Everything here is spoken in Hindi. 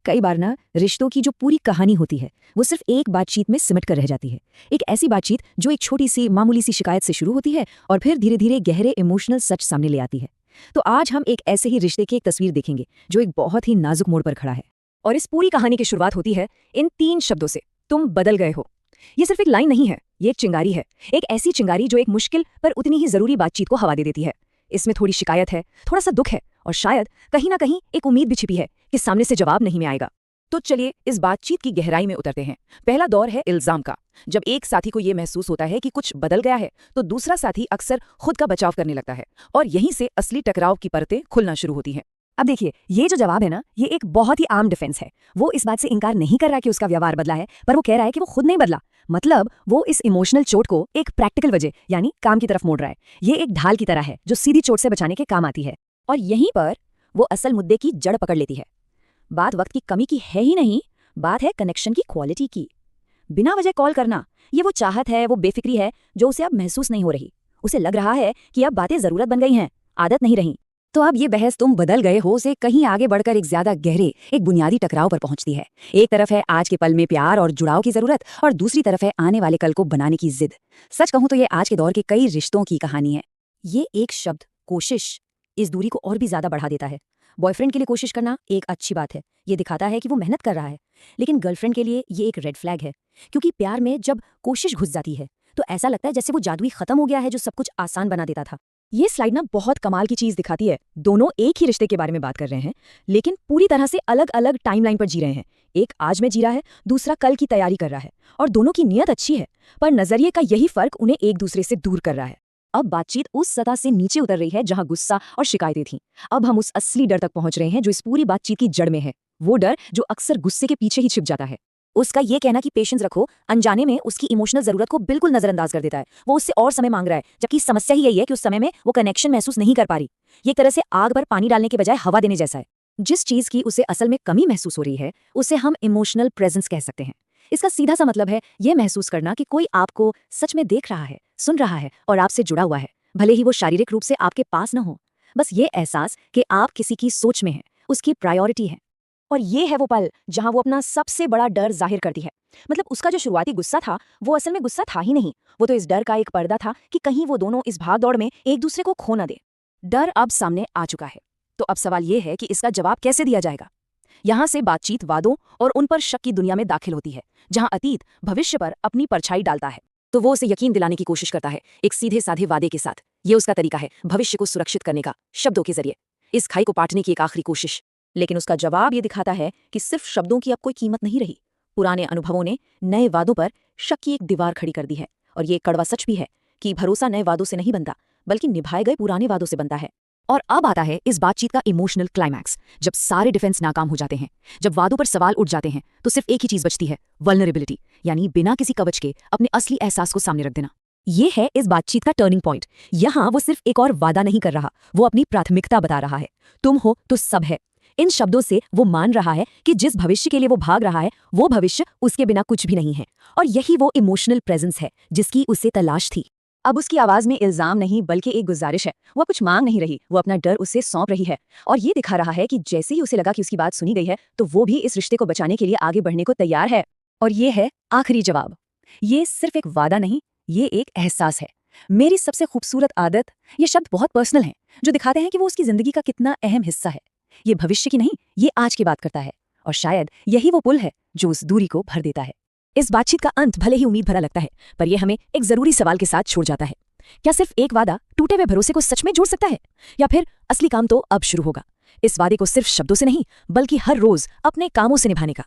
कई बार ना रिश्तों की जो पूरी कहानी होती है वो सिर्फ एक बातचीत में सिमट कर रह जाती है। एक ऐसी बातचीत जो एक छोटी सी मामूली सी शिकायत से शुरू होती है और फिर धीरे धीरे गहरे इमोशनल सच सामने ले आती है। तो आज हम एक ऐसे ही रिश्ते की एक तस्वीर देखेंगे जो एक बहुत ही नाजुक मोड़ पर खड़ा है। और इस पूरी कहानी की शुरुआत होती है इन 3 शब्दों से, तुम बदल गए हो। ये सिर्फ एक लाइन नहीं है, ये एक चिंगारी है। एक ऐसी चिंगारी जो एक मुश्किल पर उतनी ही जरूरी बातचीत को हवा दे देती है। इसमें थोड़ी शिकायत है, थोड़ा सा दुख है और शायद कहीं ना कहीं एक उम्मीद भी छिपी है कि सामने से जवाब नहीं में आएगा। तो चलिए इस बातचीत की गहराई में उतरते हैं। पहला दौर है इल्जाम का। जब एक साथी को यह महसूस होता है कि कुछ बदल गया है तो दूसरा साथी अक्सर खुद का बचाव करने लगता है और यहीं से असली टकराव की परतें खुलना शुरू होती हैं। अब देखिए, ये जो जवाब है ना, ये एक बहुत ही आम डिफेंस है। वो इस बात से इनकार नहीं कर रहा कि उसका व्यवहार बदला है, पर वो कह रहा है कि वो खुद नहीं बदला। मतलब वो इस इमोशनल चोट को एक प्रैक्टिकल वजह यानी काम की तरफ मोड़ रहा है। ये एक ढाल की तरह है जो सीधी चोट से बचाने के काम आती है। और यहीं पर वो असल मुद्दे की जड़ पकड़ लेती है। बात वक्त की कमी की है ही नहीं, बात है कनेक्शन की क्वालिटी की। बिना वजह कॉल करना, ये वो चाहत है, वो बेफिक्री है जो उसे अब महसूस नहीं हो रही। उसे लग रहा है कि अब बातें जरूरत बन गई हैं, आदत नहीं रही। तो अब ये बहस तुम बदल गए हो से कहीं आगे बढ़कर एक ज्यादा गहरे, एक बुनियादी टकराव पर पहुंचती है। एक तरफ है आज के पल में प्यार और जुड़ाव की जरूरत और दूसरी तरफ है आने वाले कल को बनाने की जिद। सच कहूं तो ये आज के दौर के कई रिश्तों की कहानी है। ये एक शब्द कोशिश इस दूरी को और भी ज्यादा बढ़ा देता है। बॉयफ्रेंड के लिए कोशिश करना एक अच्छी बात है, ये दिखाता है कि वो मेहनत कर रहा है। लेकिन गर्लफ्रेंड के लिए ये एक रेड फ्लैग है, क्योंकि प्यार में जब कोशिश घुस जाती है तो ऐसा लगता है जैसे वो जादू ही खत्म हो गया है जो सब कुछ आसान बना देता था। ये स्लाइड ना बहुत कमाल की चीज दिखाती है। दोनों एक ही रिश्ते के बारे में बात कर रहे हैं, लेकिन पूरी तरह से अलग अलग टाइमलाइन पर जी रहे हैं। एक आज में जी रहा है, दूसरा कल की तैयारी कर रहा है। और दोनों की नीयत अच्छी है, पर नजरिए का यही फर्क उन्हें एक दूसरे से दूर कर रहा है। अब बातचीत उस सतह से नीचे उतर रही है जहां गुस्सा और शिकायतें थीं। अब हम उस असली डर तक पहुंच रहे हैं जो इस पूरी बातचीत की जड़ में है। वो डर जो अक्सर गुस्से के पीछे ही छिप जाता है। उसका ये कहना कि पेशेंस रखो, अनजाने में उसकी इमोशनल जरूरत को बिल्कुल नजरअंदाज कर देता है। वो उससे और समय मांग रहा है, जबकि समस्या ही यही है कि उस समय में वो कनेक्शन महसूस नहीं कर पा रही। ये एक तरह से आग पर पानी डालने के बजाय हवा देने जैसा है। जिस चीज की उसे असल में कमी महसूस हो रही है उसे हम इमोशनल प्रेजेंस कह सकते हैं। इसका सीधा सा मतलब है ये महसूस करना कि कोई आपको सच में देख रहा है, सुन रहा है और आपसे जुड़ा हुआ है, भले ही वो शारीरिक रूप से आपके पास न हो। बस ये एहसास कि आप किसी की सोच में हैं, उसकी प्रायोरिटी है। और ये है वो पल जहां वो अपना सबसे बड़ा डर जाहिर करती है। मतलब उसका जो शुरुआती गुस्सा था वो असल में गुस्सा था ही नहीं, वो तो इस डर का एक पर्दा था कि कहीं वो दोनों इस भागदौड़ में एक दूसरे को खो न दे। डर अब सामने आ चुका है, तो अब सवाल ये है कि इसका जवाब कैसे दिया जाएगा। यहां से बातचीत वादों और उन पर शक की दुनिया में दाखिल होती है, जहां अतीत भविष्य पर अपनी परछाई डालता है। तो वो उसे यकीन दिलाने की कोशिश करता है एक सीधे साधे वादे के साथ। ये उसका तरीका है भविष्य को सुरक्षित करने का, शब्दों के जरिए इस खाई को पाटने की एक आखिरी कोशिश। लेकिन उसका जवाब ये दिखाता है कि सिर्फ शब्दों की अब कोई कीमत नहीं रही। पुराने अनुभवों ने नए वादों पर शक की एक दीवार खड़ी कर दी है। और ये कड़वा सच भी है कि भरोसा नए वादों से नहीं बनता, बल्कि निभाए गए पुराने वादों से बनता है। और अब आता है इस बातचीत का इमोशनल क्लाइमैक्स, जब सारे डिफेंस नाकाम हो जाते हैं, जब वादों पर सवाल उठ जाते हैं, तो सिर्फ एक ही चीज बचती है, वल्नरेबिलिटी, यानी बिना किसी कवच के अपने असली एहसास को सामने रख देना। ये है इस बातचीत का टर्निंग पॉइंट। यहां वो सिर्फ एक और वादा नहीं कर रहा, वो अपनी प्राथमिकता बता रहा है। तुम हो तो सब है। इन शब्दों से वो मान रहा है कि जिस भविष्य के लिए वो भाग रहा है वो भविष्य उसके बिना कुछ भी नहीं है। और यही वो इमोशनल प्रेजेंस है जिसकी उसे तलाश थी। अब उसकी आवाज में इल्जाम नहीं बल्कि एक गुजारिश है। वो कुछ मांग नहीं रही, वो अपना डर उसे सौंप रही है। और ये दिखा रहा है कि जैसे ही उसे लगा कि उसकी बात सुनी गई है तो वो भी इस रिश्ते को बचाने के लिए आगे बढ़ने को तैयार है। और ये है आखिरी जवाब। ये सिर्फ एक वादा नहीं, ये एक एहसास है। मेरी सबसे खूबसूरत आदत, ये शब्द बहुत पर्सनल हैं, जो दिखाते हैं कि वो उसकी जिंदगी का कितना अहम हिस्सा है। ये भविष्य की नहीं, ये आज की बात करता है। और शायद यही वो पुल है जो उस दूरी को भर देता है। इस बातचीत का अंत भले ही उम्मीद भरा लगता है, पर यह हमें एक जरूरी सवाल के साथ छोड़ जाता है। क्या सिर्फ एक वादा टूटे हुए भरोसे को सच में जोड़ सकता है, या फिर असली काम तो अब शुरू होगा? इस वादे को सिर्फ शब्दों से नहीं बल्कि हर रोज अपने कामों से निभाने का।